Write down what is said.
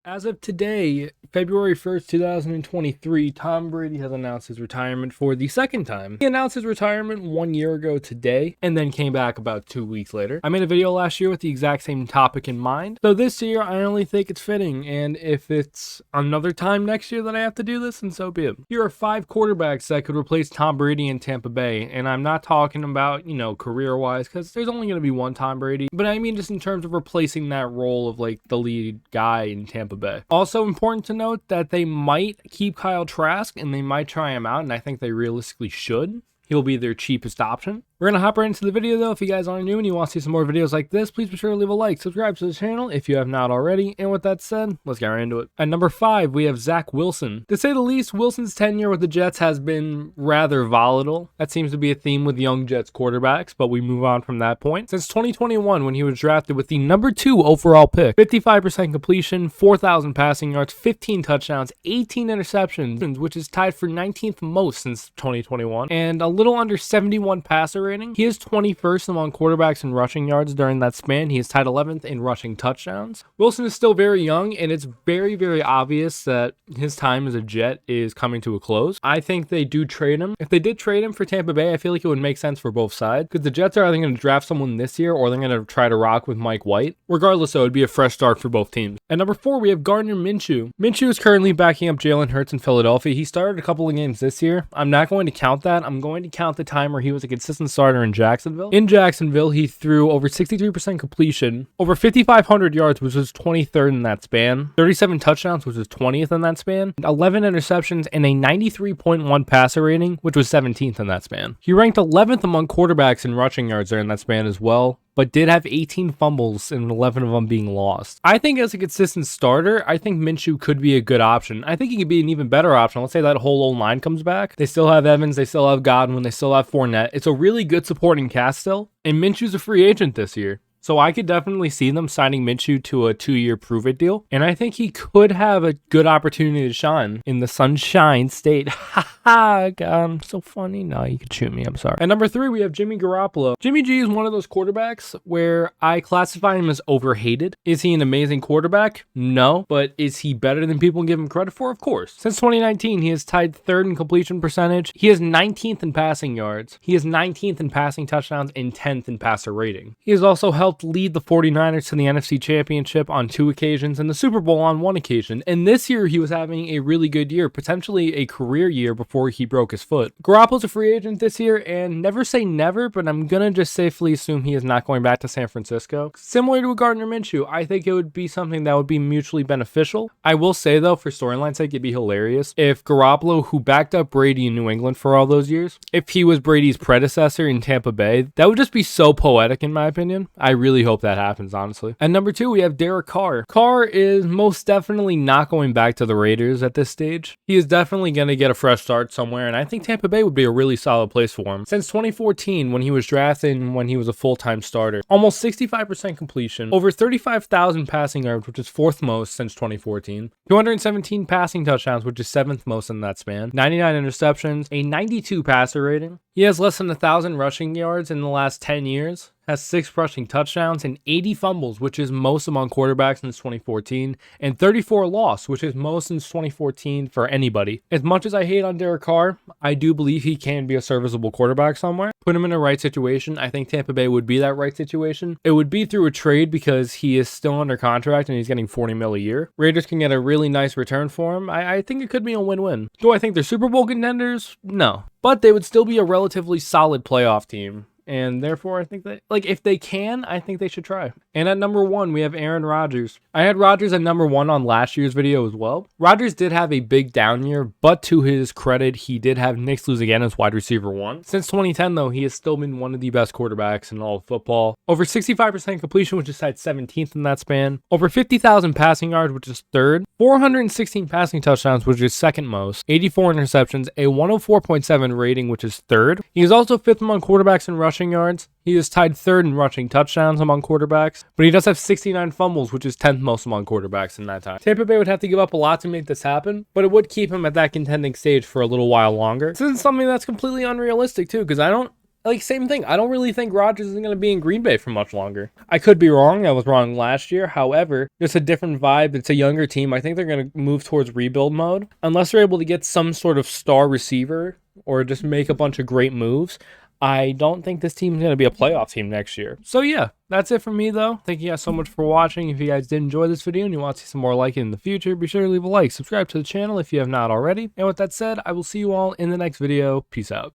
As of today, February 1st, 2023, Tom Brady has announced his retirement for the second time. He announced his retirement 1 year ago today, and then came back about 2 weeks later. I made a video last year with the exact same topic in mind, so this year I only think it's fitting, and if it's another time next year that I have to do this, then so be it. Here are 5 quarterbacks that could replace Tom Brady in Tampa Bay, and I'm not talking about, career-wise, because there's only going to be one Tom Brady, but I mean just in terms of replacing that role of, the lead guy in Tampa Bay. Also important to note that they might keep Kyle Trask and they might try him out, and I think they realistically should. He'll be their cheapest option. We're going to hop right into the video though. If you guys aren't new and you want to see some more videos like this, please be sure to leave a like, subscribe to the channel if you have not already. And with that said, let's get right into it. At number 5, we have Zach Wilson. To say the least, Wilson's tenure with the Jets has been rather volatile. That seems to be a theme with young Jets quarterbacks, but we move on from that point. Since 2021, when he was drafted with the number 2 overall pick, 55% completion, 4,000 passing yards, 15 touchdowns, 18 interceptions, which is tied for 19th most since 2021, and a little under 71 passer rating. He is 21st among quarterbacks in rushing yards during that span. He is tied 11th in rushing touchdowns. Wilson is still very young, and it's very, very obvious that his time as a Jet is coming to a close. I think they do trade him. If they did trade him for Tampa Bay, I feel like it would make sense for both sides, because the Jets are either going to draft someone this year or they're going to try to rock with Mike White. Regardless, though, it would be a fresh start for both teams. At number 4, we have Gardner Minshew. Minshew is currently backing up Jalen Hurts in Philadelphia. He started a couple of games this year. I'm not going to count that. I'm going to count the time where he was a consistent starter in Jacksonville. In Jacksonville, he threw over 63% completion, over 5,500 yards, which was 23rd in that span, 37 touchdowns, which was 20th in that span, 11 interceptions, and a 93.1 passer rating, which was 17th in that span. He ranked 11th among quarterbacks in rushing yards during that span as well, but did have 18 fumbles and 11 of them being lost. I think as a consistent starter, I think Minshew could be a good option. I think he could be an even better option. Let's say that whole old line comes back. They still have Evans, they still have Godwin, they still have Fournette. It's a really good supporting cast still, and Minshew's a free agent this year. So I could definitely see them signing Minshew to a 2-year prove-it deal. And I think he could have a good opportunity to shine in the Sunshine State. Ha ha, God, I'm so funny. No, you could shoot me. I'm sorry. At number 3, we have Jimmy Garoppolo. Jimmy G is one of those quarterbacks where I classify him as overhated. Is he an amazing quarterback? No. But is he better than people give him credit for? Of course. Since 2019, he is tied 3rd in completion percentage. He is 19th in passing yards. He is 19th in passing touchdowns and 10th in passer rating. He has also helped lead the 49ers to the NFC Championship on 2 occasions and the Super Bowl on 1 occasion. And this year he was having a really good year, potentially a career year before he broke his foot. Garoppolo's a free agent this year, and never say never, but I'm gonna just safely assume he is not going back to San Francisco. Similar to Gardner Minshew, I think it would be something that would be mutually beneficial. I will say though, for storyline's sake, it'd be hilarious if Garoppolo, who backed up Brady in New England for all those years, if he was Brady's predecessor in Tampa Bay, that would just be so poetic in my opinion. I really hope that happens, honestly. At number 2, we have Derek Carr. Carr is most definitely not going back to the Raiders at this stage. He is definitely going to get a fresh start somewhere, and I think Tampa Bay would be a really solid place for him. Since 2014, when he was drafted and when he was a full-time starter, almost 65% completion, over 35,000 passing yards, which is 4th most since 2014, 217 passing touchdowns, which is 7th most in that span, 99 interceptions, a 92 passer rating. He has less than 1,000 rushing yards in the last 10 years. Has 6 rushing touchdowns and 80 fumbles, which is most among quarterbacks since 2014, and 34 loss, which is most since 2014 for anybody. As much as I hate on Derek Carr, I do believe he can be a serviceable quarterback somewhere. Put him in the right situation. I think Tampa Bay would be that right situation. It would be through a trade because he is still under contract and he's getting $40 million a year. Raiders can get a really nice return for him. I think it could be a win-win. Do I think they're Super Bowl contenders? No. But they would still be a relatively solid playoff team. And therefore, I think that, if they can, I think they should try. And at number 1, we have Aaron Rodgers. I had Rodgers at number 1 on last year's video as well. Rodgers did have a big down year, but to his credit, he did have BearsLoseAgain as wide receiver 1. Since 2010, though, he has still been one of the best quarterbacks in all of football. Over 65% completion, which is tied 17th in that span. Over 50,000 passing yards, which is 3rd. 416 passing touchdowns, which is 2nd most. 84 interceptions, a 104.7 rating, which is 3rd. He is also 5th among quarterbacks in rushing yards. He is tied 3rd in rushing touchdowns among quarterbacks, but he does have 69 fumbles, which is 10th most among quarterbacks in that time. Tampa Bay would have to give up a lot to make this happen, but it would keep him at that contending stage for a little while longer. This isn't something that's completely unrealistic too, because I don't like, same thing. I don't really think Rodgers is going to be in Green Bay for much longer. I could be wrong. I was wrong last year. However, it's a different vibe. It's a younger team. I think they're going to move towards rebuild mode. Unless they're able to get some sort of star receiver or just make a bunch of great moves, I don't think this team is going to be a playoff team next year. So yeah, that's it from me though. Thank you guys so much for watching. If you guys did enjoy this video and you want to see some more like it in the future, be sure to leave a like, subscribe to the channel if you have not already. And with that said, I will see you all in the next video. Peace out.